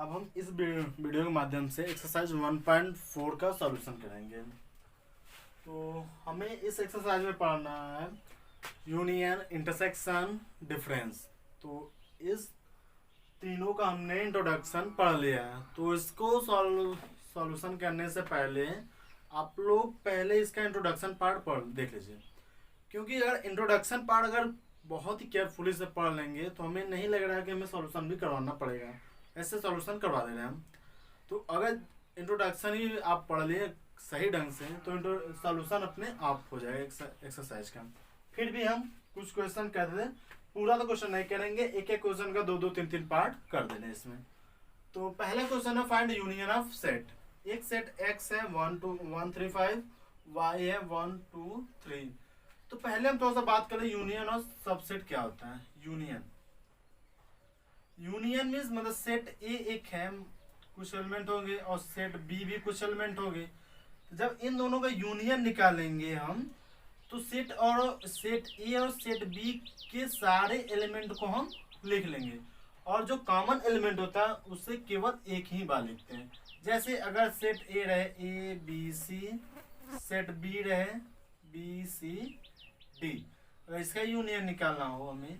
अब हम इस वीडियो के माध्यम से एक्सरसाइज 1.4 का सॉल्यूशन करेंगे। तो हमें इस एक्सरसाइज में पढ़ना है यूनियन, इंटरसेक्शन, डिफरेंस। तो इस तीनों का हमने इंट्रोडक्शन पढ़ लिया है। तो इसको सॉल्यूशन करने से पहले आप लोग पहले इसका इंट्रोडक्शन पार्ट पढ़ देख लीजिए, क्योंकि अगर इंट्रोडक्शन पार्ट अगर बहुत ही केयरफुली से पढ़ लेंगे तो हमें नहीं लग रहा है कि हमें सॉल्यूशन भी करवाना पड़ेगा, ऐसे सॉल्यूशन करवा दे रहे हैं हम। तो अगर इंट्रोडक्शन ही आप पढ़ लिए सही ढंग से तो सॉल्यूशन अपने आप हो जाएगा एक्सरसाइज का। फिर भी हम कुछ क्वेश्चन कर दें, पूरा तो क्वेश्चन नहीं करेंगे, एक एक क्वेश्चन का 2-3 पार्ट कर देने इसमें। तो पहला क्वेश्चन है फाइंड यूनियन ऑफ सेट। एक सेट x है 1 2 1 3 5, y है 1 2 3। तो पहले हम थोड़ा सा बात करें यूनियन और सबसेट क्या होता है। यूनियन मीन्स मतलब सेट ए एक है, कुछ एलिमेंट होंगे, और सेट बी भी कुछ एलिमेंट होंगे। जब इन दोनों का यूनियन निकालेंगे हम तो सेट ए और सेट बी के सारे एलिमेंट को हम लिख लेंगे, और जो कॉमन एलिमेंट होता है उससे केवल एक ही बार लिखते हैं। जैसे अगर सेट ए रहे A B C, set B रहे बी सी डी, अगर इसका यूनियन निकालना हो हमें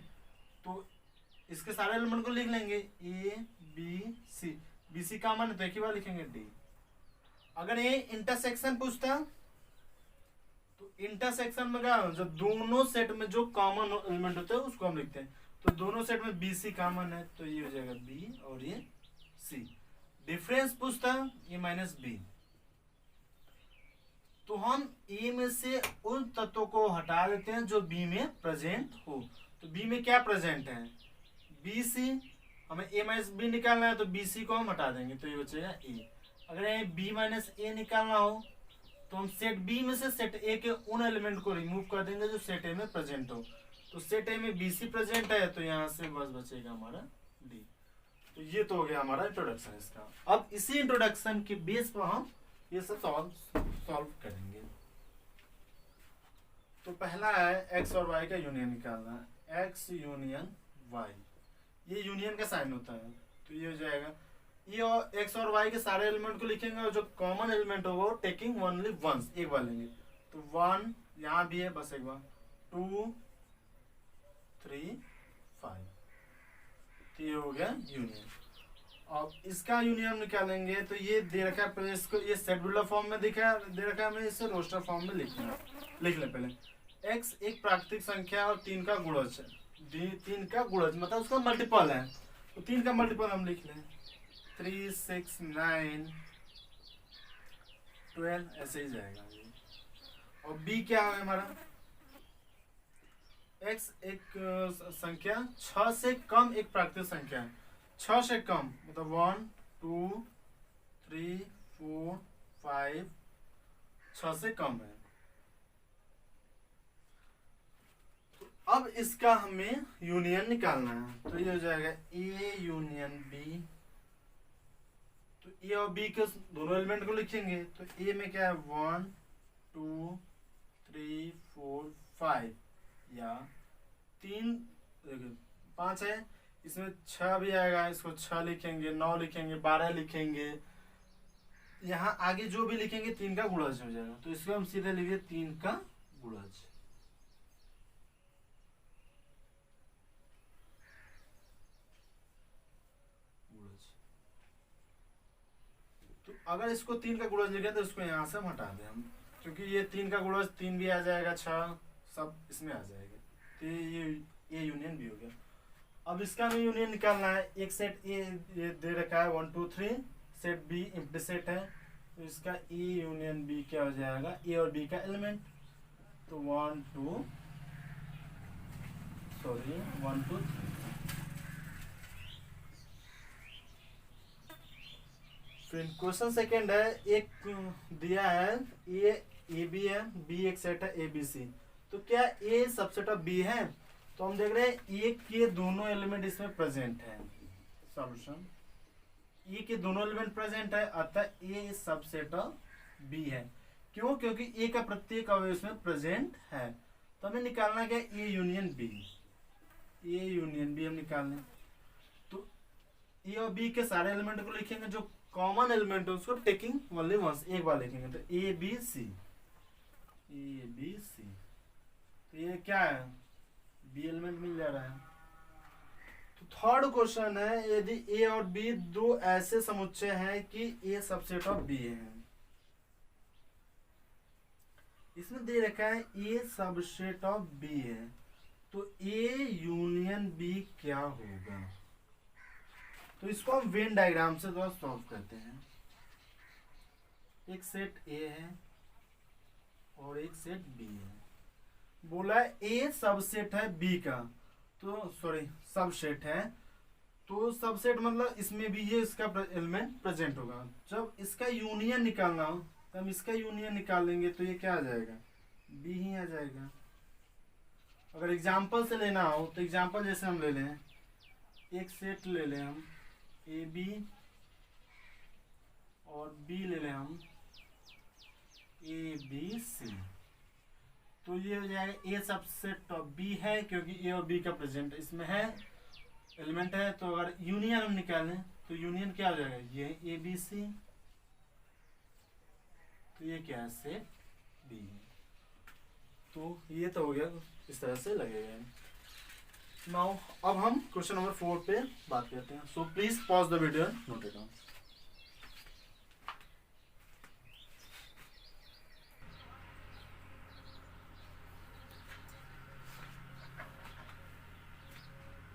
तो इसके सारे एलिमेंट को लिख लेंगे A B C, B C common है तो एक ही बार लिखेंगे डी। अगर ये इंटरसेक्शन पूछता तो इंटरसेक्शन में क्या, जब दोनों सेट में जो कॉमन एलिमेंट होते हैं उसको हम लिखते हैं। तो दोनों सेट में बी सी कॉमन है तो ये हो जाएगा बी और ये सी। डिफरेंस पूछता ये माइनस बी, तो हम ए में से उन तत्वों को हटा देते हैं जो बी में प्रेजेंट हो। तो बी में क्या प्रेजेंट है, बी सी, हमें ए माइनस बी निकालना है तो बी सी को हम हटा देंगे तो ये बचेगा ए। अगर ये बी माइनस ए निकालना हो तो हम सेट बी में से सेट ए के उन एलिमेंट को रिमूव कर देंगे जो सेट ए में प्रेजेंट हो। तो सेट ए में बी सी प्रेजेंट है तो यहाँ से बस बचेगा हमारा डी। तो ये तो हो गया हमारा इंट्रोडक्शन इसका। अब इसी इंट्रोडक्शन के बेस पर हम ये सब सॉल्व करेंगे। तो पहला है एक्स और वाई का यूनियन निकालना है। एक्स यूनियन वाई, ये यूनियन का साइन होता है। तो ये हो जाएगा, ये और एक्स और वाई के सारे एलिमेंट को लिखेंगे और जो कॉमन एलिमेंट होगा वो टेकिंग ओनली वंस, एक बार लेंगे। तो 1 यहाँ भी है बस एक बार, 2 3 5, तो ये हो गया यूनियन। अब इसका यूनियन निकालेंगे तो ये दे रखा है, पहले इसको ये सेट फॉर्म में दे रखा है, हमें इसे रोस्टर फॉर्म में लिख ले पहले। x एक प्राकृतिक संख्या और 3 का गुणज है, 3 का गुणज मतलब उसका मल्टीपल है, तो 3 का मल्टीपल हम लिख लें 3 6 9 12, ऐसे ही जाएगा। और b क्या है हमारा, x एक संख्या 6 से कम एक प्राकृतिक संख्या है, 6 से कम मतलब 1 2 3 4 5, 6 से कम है। तो अब इसका हमें यूनियन निकालना है। तो ये हो जाएगा ए यूनियन बी। तो ए और बी के दोनों एलिमेंट को लिखेंगे। तो ए में क्या है 1 2 3 4 5, या 3 5 है, इसमें 6 भी आएगा, इसको 6 लिखेंगे, 9 लिखेंगे, 12 लिखेंगे, यहाँ आगे जो भी लिखेंगे 3 का गुणज हो जाएगा। तो इसको हम सीधे लिखिए 3 का गुणज। तो अगर इसको 3 का गुणज लिखे तो इसको यहाँ से हम हटा दें हम, क्योंकि ये 3 का गुणज 3 भी आ जाएगा, 6 सब इसमें आ जाएगा। तो ये यूनियन भी हो गया। अब इसका भी यूनियन निकालना है। एक सेट ए ये दे रखा है 1 2 3, सेट बी एम्प्टी सेट है, तो इसका ए यूनियन बी क्या हो जाएगा, ए और बी का एलिमेंट। तो 1 2 3। फिर क्वेश्चन सेकेंड है, एक दिया है ए बी है, बी एक सेट है ए बी सी, तो क्या ए सबसेट ऑफ बी है। तो हम देख रहे हैं ए के दोनों एलिमेंट इसमें प्रेजेंट है। सॉल्यूशन, ए के दोनों एलिमेंट प्रेजेंट है, अतः ए सबसेट ऑफ बी है। क्यों, क्योंकि ए का प्रत्येक अवयव इसमें प्रेजेंट है। तो हमें निकालना क्या, A union B. A union B हम निकाल लें। तो ए और बी के सारे एलिमेंट को लिखेंगे, जो कॉमन एलिमेंट है उसको टेकिंग ओनली वंस, एक बार लिखेंगे। तो ए बी सी, ए बी सी, तो ये क्या है, बी एलिमेंट मिल जा रहा है। तो थर्ड क्वेश्चन है, यदि ए और बी दो ऐसे समुच्चय हैं कि ए सबसेट ऑफ बी है। इसमें दे रखा है ए सबसेट ऑफ बी है, तो ए यूनियन बी क्या होगा। तो इसको हम वेन डायग्राम से थोड़ा सॉल्व करते हैं। एक सेट ए है और एक सेट बी है। बोला ए सबसेट है बी का, तो सॉरी सबसेट है, तो सबसेट मतलब इसमें भी ये इसका एलिमेंट प्रेजेंट होगा। जब इसका यूनियन निकालना हो तो हम इसका यूनियन निकाल लेंगे, तो ये क्या आ जाएगा, बी ही आ जाएगा। अगर एग्जाम्पल से लेना हो तो एग्जाम्पल जैसे हम ले लें, एक सेट ले लें हम ए बी और बी ले लें हम ए बी सी, तो ये हो जाएगा ए सबसेट ऑफ बी है, क्योंकि ए और बी का प्रेजेंट इसमें है, एलिमेंट है। तो अगर यूनियन हम निकालें तो यूनियन क्या हो जाएगा, ये ए बी सी, तो ये क्या है, सेट बी। तो ये तो हो गया, इस तरह से लगेगा। नाउ अब हम क्वेश्चन नंबर 4 पे बात करते हैं। सो please pause the video and note it down.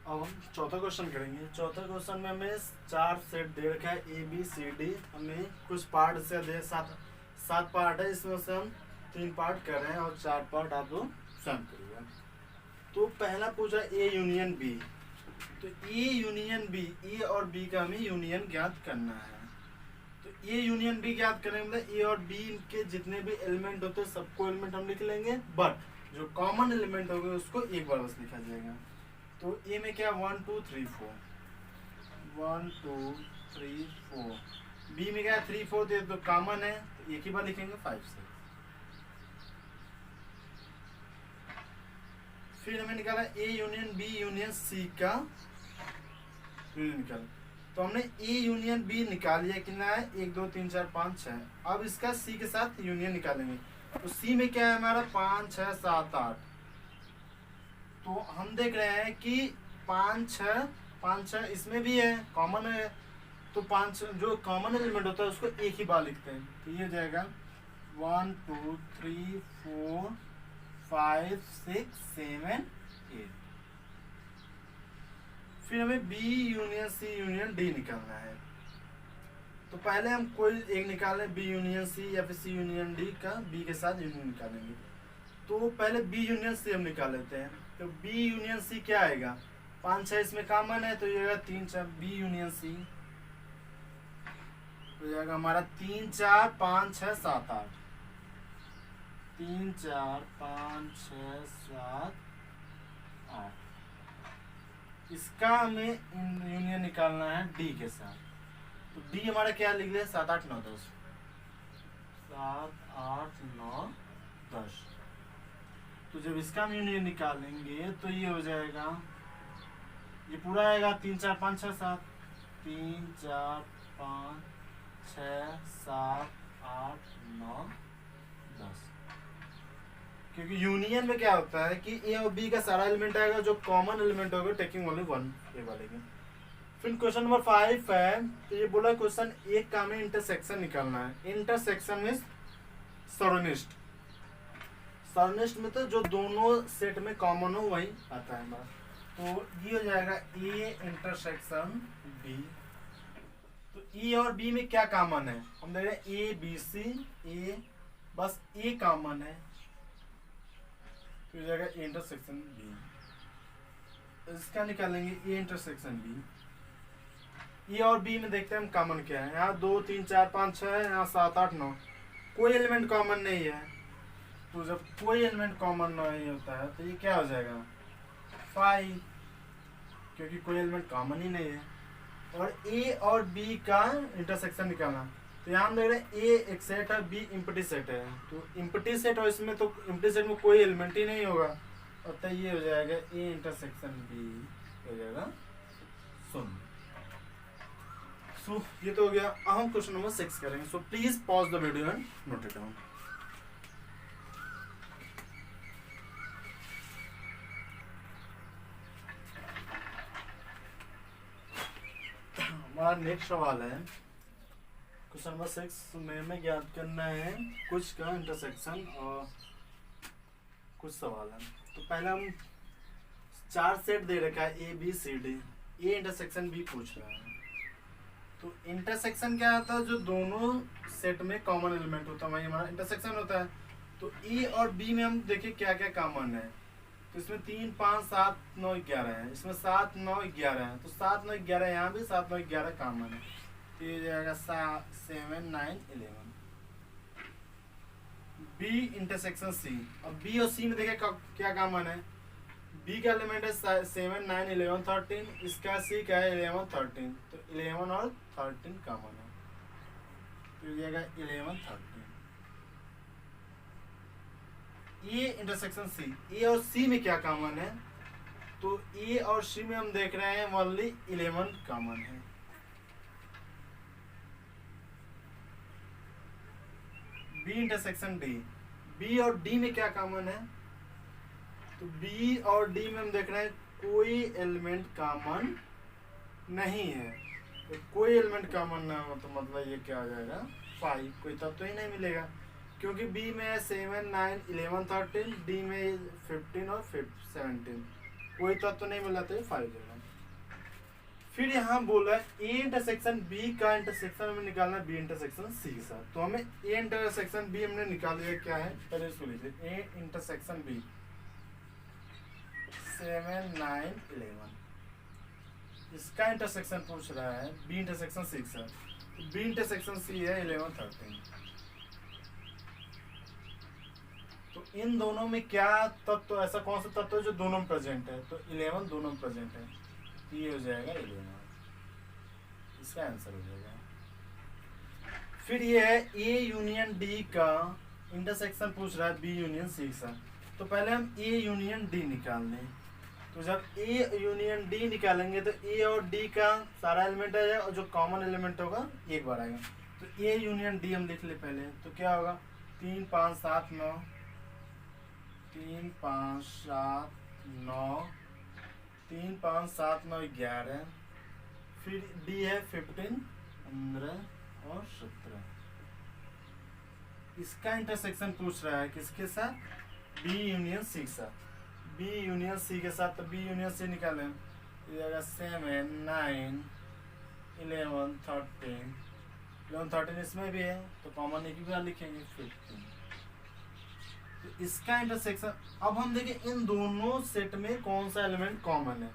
अब हम चौथा क्वेश्चन करेंगे। चौथा क्वेश्चन में हमें 4 सेट दे रखा है, ए बी सी डी। हमें कुछ पार्ट से दे, सात पार्ट है, इसमें से हम 3 पार्ट कर रहे हैं और 4 पार्ट आप लोग स्वयं करिएगा। तो पहला पूछा ए यूनियन बी, तो ए यूनियन बी, ए और बी का हमें यूनियन ज्ञात करना है। तो ए यूनियन बी ज्ञात करेंगे मतलब ए और बी के जितने भी एलिमेंट होते हैं सबको एलिमेंट हम लिख लेंगे, बट जो कॉमन एलिमेंट होंगे उसको एक बार बस लिखा जाएगा। तो ए में क्या 1 2 3 4, 1 2 3 4, बी में क्या 3 4, तो कॉमन है तो एक ही बार लिखेंगे 5 6। फिर हमें निकाला A union B union C का यूनियन निकाला। तो हमने ए यूनियन बी निकाल लिया, कितना है 1 2 3 4 5 6। अब इसका सी के साथ यूनियन निकालेंगे। तो सी में क्या है हमारा 5 6 7 8। तो हम देख रहे हैं कि 5 6 इसमें भी है, कॉमन है। तो 5 जो कॉमन एलिमेंट होता है उसको एक ही बार लिखते हैं। तो ये हो जाएगा 1 2 3 4 5 6 7 8। फिर हमें B union C union D निकालना है। तो पहले हम कोई एक निकालें, बी यूनियन सी या फिर सी यूनियन डी का बी के साथ यूनियन निकालेंगे। तो पहले बी यूनियन सी हम निकाल लेते हैं। तो बी यूनियन सी क्या आएगा, 5 6 इसमें कॉमन है तो ये आएगा 3 4, बी यूनियन सी हो जाएगा हमारा 3 4 5 6 7 8, 3 4 5 6 7 8। इसका हमें यूनियन निकालना है डी के साथ। तो डी हमारा क्या लिख लिया 7 8 9 10, 7 8 9 10। तो जब इसका हम यूनियन निकालेंगे तो ये हो जाएगा, ये पूरा आएगा 3 4 5 6 7, 3 4 5 6 7 8 9 10। क्योंकि यूनियन में क्या होता है कि ए और बी का सारा एलिमेंट आएगा, जो कॉमन एलिमेंट होगा टेकिंग ओनली वन ए वाले के। फिर क्वेश्चन नंबर 5 है। तो ये बोला क्वेश्चन एक का हमें इंटरसेक्शन निकालना है। Intersection means सरोनिस्ट। सरोनिस्ट में तो जो दोनों सेट में कॉमन हो वही आता है हमारा। तो ये हो जाएगा ए इंटरसेक्शन बी। तो ए और बी में क्या कॉमन है, हम देख रहे हैं ए बी सी, ए बस ए कॉमन है तो हो जाएगा ए इंटरसेक्शन बी। इसका निकालेंगे ए इंटरसेक्शन बी। ए और बी में देखते हैं हम कॉमन क्या है। यहाँ 2 3 4 5 6 है, यहाँ 7 8 9, कोई एलिमेंट कॉमन नहीं है। तो जब कोई एलिमेंट कॉमन नहीं होता है तो ये क्या हो जाएगा 5, क्योंकि कोई एलिमेंट कॉमन ही नहीं है। और ए और बी का इंटरसेक्शन निकालना, तो यहाँ हम देख रहे हैं ए एक सेट है, बी इम्पटी सेट है। तो इम्पटी सेट और इसमें तो इम्पटी सेट में कोई एलिमेंट ही नहीं होगा, और तो ये हो जाएगा ए इंटरसेक्शन बी हो जाएगा 0। सो ये तो हो गया। अब हम क्वेश्चन नंबर 6 करेंगे। So please pause the video and note it down. हमारा नेक्स्ट सवाल है क्वेश्चन नंबर 6 में हमें ज्ञात करना है कुछ का इंटरसेक्शन और कुछ सवाल है। तो पहले हम 4 सेट दे रखा है A B C D, A intersection B पूछ रहा है। तो इंटरसेक्शन क्या होता है, जो दोनों सेट में कॉमन एलिमेंट होता है वही हमारा इंटरसेक्शन होता है। तो ए और बी में हम देखिए क्या क्या कॉमन है। तो इसमें 3 5 7 9 11 है, इसमें 7 9 11 है। तो 7 9 11 यहाँ भी 7 9 11 कॉमन है। तो ये जाएगा 7 9 11। B intersection C. अब बी और सी में देखिए क्या कॉमन है। बी का एलिमेंट है 7 9 11 13, इसका सी का है 11 13। तो 11 और 13 कॉमन है। तो ये जाएगा 11 13। ए इंटरसेक्शन सी, ए और सी में क्या कॉमन है। तो ए और सी में हम देख रहे हैं ओनली 11 कॉमन है। बी इंटरसेक्शन डी, बी और डी में क्या कॉमन है। तो बी और डी में हम देख रहे हैं कोई एलिमेंट कॉमन नहीं है। तो कोई एलिमेंट कॉमन ना हो तो मतलब ये क्या हो जाएगा 5, कोई तत्व तो ही नहीं मिलेगा, क्योंकि बी में 7 9 11 13, डी में 15 और 17, कोई तत्व तो नहीं मिला तो 5 देगा। फिर यहाँ बोला ए इंटरसेक्शन बी का इंटरसेक्शन हमें निकालना है बी इंटरसेक्शन सी के साथ। तो हमें ए इंटरसेक्शन बी हमने निकाल दिया, क्या है पहले इसको लीजिए। ए इंटरसेक्शन बी 7 9 11, इसका इंटरसेक्शन पूछ रहा है बी इंटरसेक्शन सी के साथ। बी इंटरसेक्शन सी है 11 13। तो इन दोनों में क्या तत्व, ऐसा कौन सा तत्व है जो दोनों में प्रेजेंट है। तो 11 दोनों में प्रेजेंट है, ये हो जाएगा 11, इसका आंसर हो जाएगा। फिर ये है ए यूनियन डी का इंटरसेक्शन पूछ रहा है बी यूनियन सी के साथ। तो पहले हम ए यूनियन डी निकाल लें। तो जब ए यूनियन डी निकालेंगे तो ए और डी का सारा एलिमेंट आ जाएगा और जो कॉमन एलिमेंट होगा एक बार आएगा। तो ए यूनियन डी हम लिख ले पहले। तो क्या होगा 3 5 7 9, 3 5 7 9, 3 5 7 9 11। फिर डी है 15 15 और 17। इसका इंटरसेक्शन पूछ रहा है किसके साथ, बी यूनियन सी के साथ। बी यूनियन सी के साथ, तो बी यूनियन सी निकालें, ये जाएगा 7 9 11 13। 11 13 इसमें भी है तो कॉमन एक ही बार लिखेंगे 15। तो इसका इंटरसेक्शन, अब हम देखें इन दोनों सेट में कौन सा एलिमेंट कॉमन है।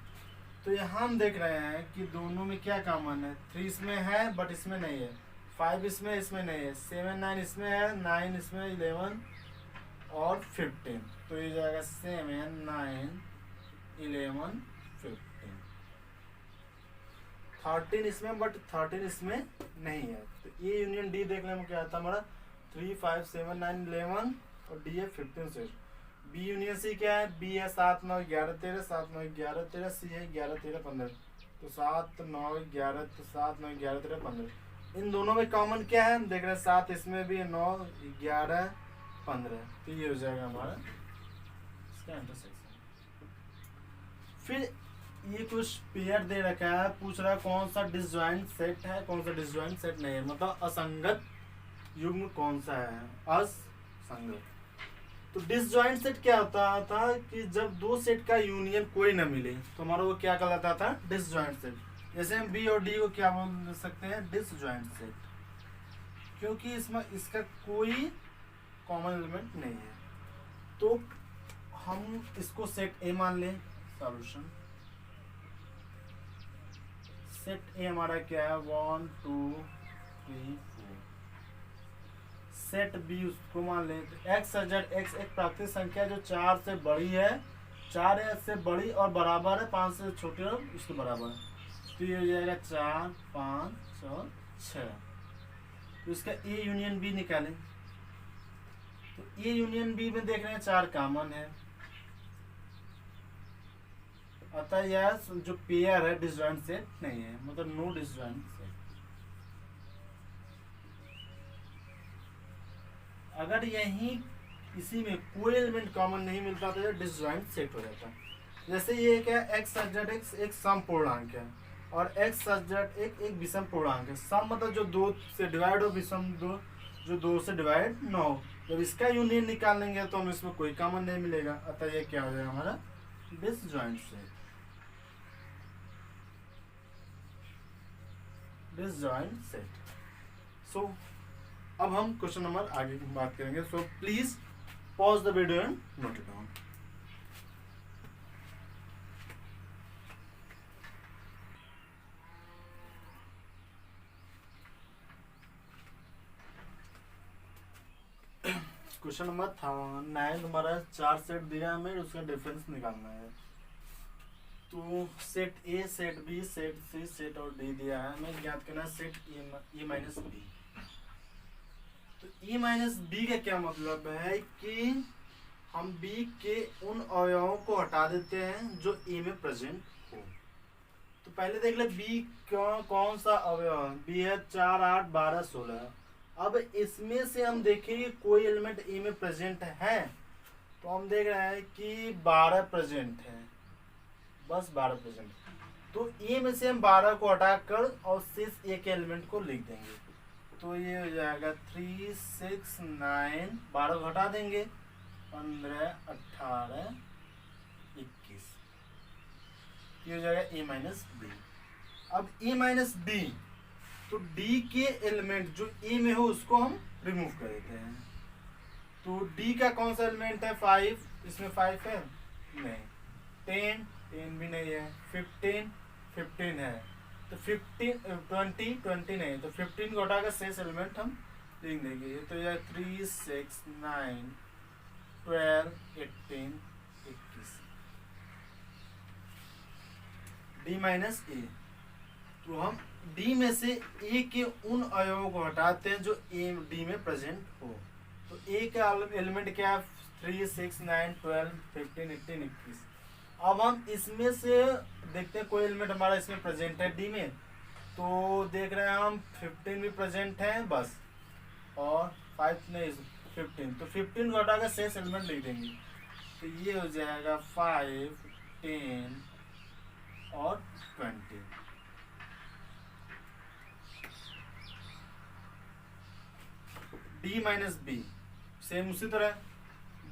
तो यहाँ हम देख रहे हैं कि दोनों में क्या कॉमन है। 3 इसमें है बट इसमें नहीं है, 5 इसमें नहीं है, 7 9 इसमें है, 9 इसमें, 11 और 15। तो ये जाएगा 7 9 11 15। 13 इसमें बट 13 इसमें नहीं है। तो ये यूनियन डी देखने में क्या आता है हमारा 3 5 7 9 11 और डी है 15 6। बी यूनियन सी क्या है, बी है 7 9 11 13, 7 9 11 13, सी है 11 13 15। तो 7 9 11, तो 7 9 11 13 15। इन दोनों में कॉमन क्या है, हम देख रहे हैं 7 इसमें भी है, 9 11 15। तो ये हो जाएगा हमारा इसका इंटरसेक्शन। फिर ये कुछ पेयर दे रखा है, पूछ रहा है कौन सा डिसजॉइंट सेट है, कौन सा डिसजॉइंट सेट नहीं है, मतलब असंगत युग्म कौन सा है, असंगत। तो डिसजॉइंट सेट क्या होता था कि जब दो सेट का यूनियन कोई ना मिले तो हमारा वो क्या कहलाता था, डिसजॉइंट सेट। जैसे हम बी और डी को क्या बोल सकते हैं, डिसजॉइंट सेट, क्योंकि इसमें इसका कोई कॉमन एलिमेंट नहीं है। तो हम इसको सेट ए मान लें। सॉल्यूशन सेट ए हमारा क्या है 1 2 3 4। सेट बी उसको मान लें तो एक्स जेड एक्स एक प्राकृतिक संख्या जो 4 से बड़ी है, 4 से बड़ी और बराबर है 5 से छोटी और इसके बराबर है। तो ये हो जाएगा 4 5 और 6। तो इसका ए यूनियन बी निकालें। तो ए यूनियन बी में देख रहे हैं 4 कॉमन है, अतः यह जो पेयर है डिसजॉइंट सेट नहीं है, मतलब नो डिसजॉइंट सेट। अगर यहीं इसी में कोई एलिमेंट कॉमन नहीं मिलता तो ये डिसजॉइंट सेट हो जाता। जैसे ये क्या एक्स सच दैट एक्स एक सम पूर्णांक है और एक्स सच दैट एक विषम पूर्णांक है। सम मतलब जो दो से डिवाइड हो, विषम दो जो दो से डिवाइड ना हो। जब इसका यूनियन निकाल लेंगे तो हम इसमें कोई कॉमन नहीं मिलेगा, अतः ये क्या हो जाएगा हमारा disjoint set. Disjoint set. So अब हम क्वेश्चन नंबर आगे की बात करेंगे। So please pause the video and note it down. Question number 9 हमारा 4 सेट दिया हमें, उसका डिफरेंस निकालना है। तो set A, set B, set C, set और डी दिया है, हमें ज्ञात करना है सेट ई माइनस बी। तो ई माइनस बी का क्या मतलब है कि हम बी के उन अवयवों को हटा देते हैं जो ए में प्रेजेंट हो। तो पहले देख ले बी कौन सा अवयव है। बी है 4, 8, 12, 16। अब इसमें से हम देखेंगे कोई एलिमेंट ए में प्रेजेंट है, तो हम देख रहे हैं कि 12 प्रेजेंट है, बस 12 प्रेजेंट। तो ए में से हम 12 को हटाकर और शेष एक एलिमेंट को लिख देंगे। तो ये हो जाएगा 3, 6, 9, 12 को हटा देंगे, 15, 18, 21। ये हो जाएगा ए माइनस बी। अब ए माइनस बी, तो डी के एलिमेंट जो ए में हो उसको हम रिमूव कर देते हैं। तो डी का कौन सा एलिमेंट है 5, इसमें 5 है नहीं, 10 भी नहीं है, 15 है, तो 20 नहीं, तो 15 को हटाकर शेष एलिमेंट हम लिख देंगे। तो यह 3, 6, 9, 12, 18, 21। डी माइनस ए, तो हम डी में से ए के उन अवयवों को हटाते हैं जो ए डी में प्रेजेंट हो। तो ए का एलिमेंट क्या है 3, 6, 9, 12, 15, 18, 21। अब हम इसमें से देखते हैं कोई एलिमेंट हमारा इसमें प्रेजेंट है डी में, तो देख रहे हैं हम 15 भी प्रेजेंट है बस, और 5 नहीं 15, तो 15 को हटाकर शेष एलिमेंट लिख देंगे। तो ये हो जाएगा 5, 10 और 20। डी माइनस बी सेम उसी तरह,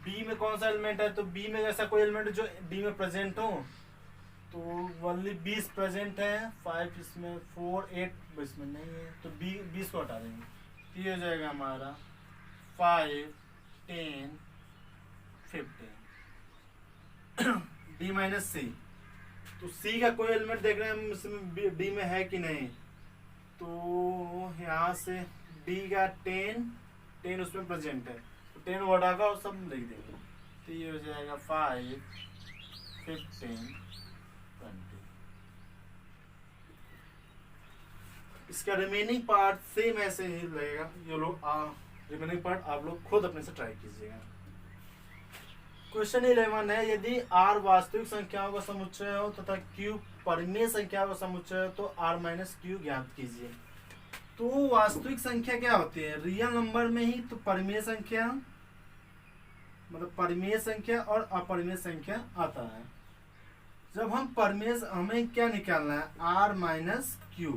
बी में कौन सा एलिमेंट है, तो बी में ऐसा कोई एलिमेंट जो डी में प्रेजेंट हो, तो ओनली 20 प्रेजेंट है, 5 इसमें, 4, 8 इसमें नहीं है, तो 20 को हटा देंगे। ये हो जाएगा हमारा 5, 10, 15। डी माइनस सी, तो सी का कोई एलिमेंट देख रहे हैं हम इसमें डी में है कि नहीं, तो यहाँ से डी का 10 उसमें प्रेजेंट है, तो 10 को हटाकर और सब लिख देंगे। तो ये हो जाएगा 5, 15, 20। इसका रिमेनिंग पार्ट सेम ऐसे ही लगेगा। ये लोग रिमेनिंग पार्ट आप लोग खुद अपने से ट्राई कीजिएगा। क्वेश्चन 11 है, यदि r वास्तविक संख्याओं का समुच्चय हो तथा q परिमेय संख्याओं का समुच्चय हो तो r माइनस q ज्ञात कीजिए। तो वास्तविक संख्या क्या होती है, रियल नंबर में ही तो परिमेय संख्या, मतलब परिमेय संख्या और अपरिमेय संख्या आता है। जब हम परिमेय, हमें क्या निकालना है r माइनस q,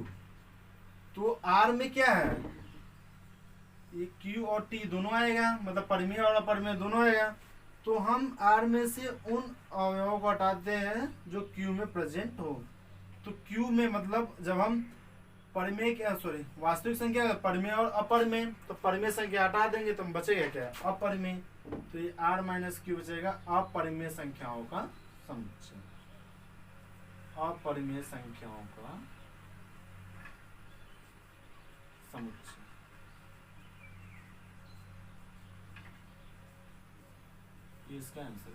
तो r में क्या है ये q और t दोनों आएगा, मतलब परिमेय और अपरिमेय दोनों आएगा। तो हम r में से उन अवयवों को हटाते हैं जो q में प्रेजेंट हो। तो q में मतलब जब हम परिमेय क्या वास्तविक संख्या परिमेय और अपरिमेय, तो परिमेय संख्या हटा देंगे तो हम बचेगा क्या अपरिमेय, तो ये r माइनस q बचेगा अपरिमेय संख्याओं का समुच्चय। अपरिमेय संख्याओं का समुच्चय। इसका आंसर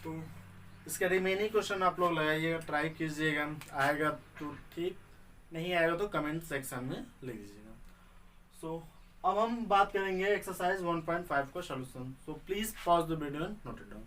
तो इसका रिमेनिंग क्वेश्चन आप लोग लगाइएगा, ट्राई कीजिएगा, आएगा तो ठीक, नहीं आएगा तो कमेंट सेक्शन में लिख दीजिएगा। सो अब हम बात करेंगे एक्सरसाइज 1.5 का solution. So please pause the video and note it down.